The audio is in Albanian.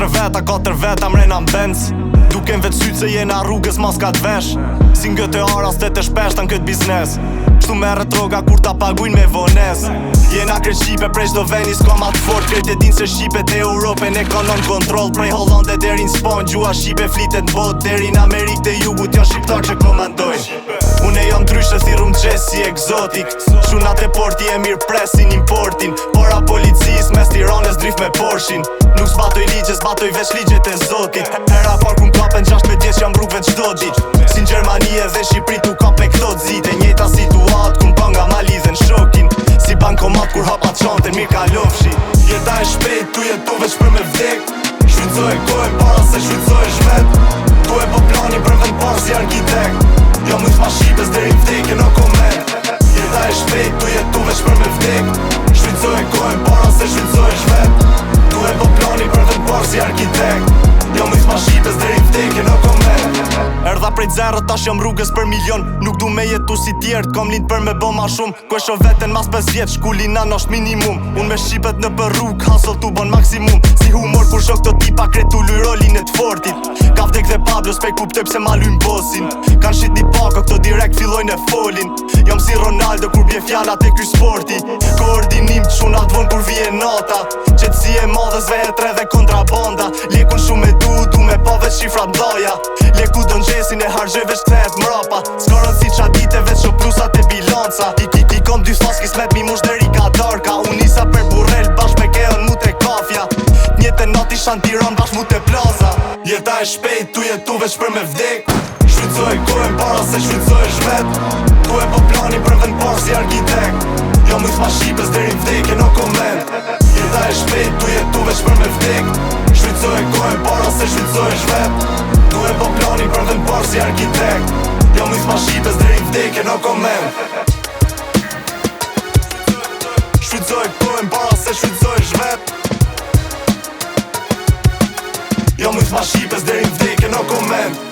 3 veta, 4 veta mrena m'benz. Duken vet syt se jena rrugës mas ka t'vesh. Si ngët e aras të shpeshta në këtë biznes. Kështu merret droga kur ta paguin me vones. Jena krejt Shqipe prej çdo veni s'ka ma t'fort. Krejt e din se Shqipet e Europën e ka nën kontroll. Prej Hollande deri n'Spanjë gjua Shqipe flitet n'bot. Deri n'Amerikë te jugut janë shqiptar që komandojnë. Une jam ndryshe si rum qes si egzotik. Shunat e porti e mirë presin importin. Para policis mes Tiranës drift me Porshin. Nuk zbatoj ligje, zbatoj veç ligjet e Zotit. Hera par kun kapen 16 vjeç jam rrugve çdo dit. Si n'Gjermani edhe Shqipri tu kap me këto zit. E njëjta situat kun pa nga ma lidhen shokin. Si bankomat kur hapa çantën mirë kalofshi. Jeta e shpejt tu jetu veç për me vdek. Shfrytëzoj kohën para se shfrytëzohesh vet. Tu e po plani për vend par si arkitekt. Jo mëjt ma Shqipes deri vdekje në koment. Jeta e shpejt tu jetu veç për me vdek. Shfrytëzoj kohën para se shfrytëzohesh vet. Tu e po plani për vend par si arkitekt. Jo mëjt ma Shqipes deri vdekje në koment. Erdha prej zero tash jam rrugës për milion. Nuk du me jetu si tjertë, kom lind për me bo ma shumë. Ku e sho veten mas 5 vjet, shkullina nosht minimum. Unë me Shqipet në për rrug, hustle tu bon maksimum. Si humor kur shok të tipa kretu luj rolin e t'fortit. Ka vdek dhe Pablo s'pe kuptoj pse ma lujn bosin. Kan shit një pako këto direkt fillojnë e folin. Jam si Ronaldo kur bje fjallat e ky sporti. Koordinim t'shunat von kur vije nota. Qetësi e madhe zvehet re dhe kontrabanda. Lekun shumë e du me pa veç shifra mdoja. Leku do n'gjesin e hargjoj veç t'het mrapa. S'ka rëndësi qa dite veç o plusat e bilanca. I kom dy thos kismet mi mush deri ka darka. Unë nisa për burrel bashk me keon mu te kafja. T'njete nati shan Tiran bashk mu te plaza. Jeta e shpejt tu jetu veç për me vdek. Shfrytëzoj kohën para se shfrytëzohesh vet. Tu e po plani për vend par si arkitekt. Jo mëjt ma Shqipes deri vdekje në koment. Jeta e shpejt tu jetu veç për me vdek. Shfrytëzoj kohën para se shfrytëzohesh vet. Tu e po plani për vend par si arkitekt. Jo mëjt ma Shqipes deri vdekje në koment. Shfrytëzoj kohën para se shfrytëzohesh vet. Jo mëjt ma Shqipes deri vdekje në koment.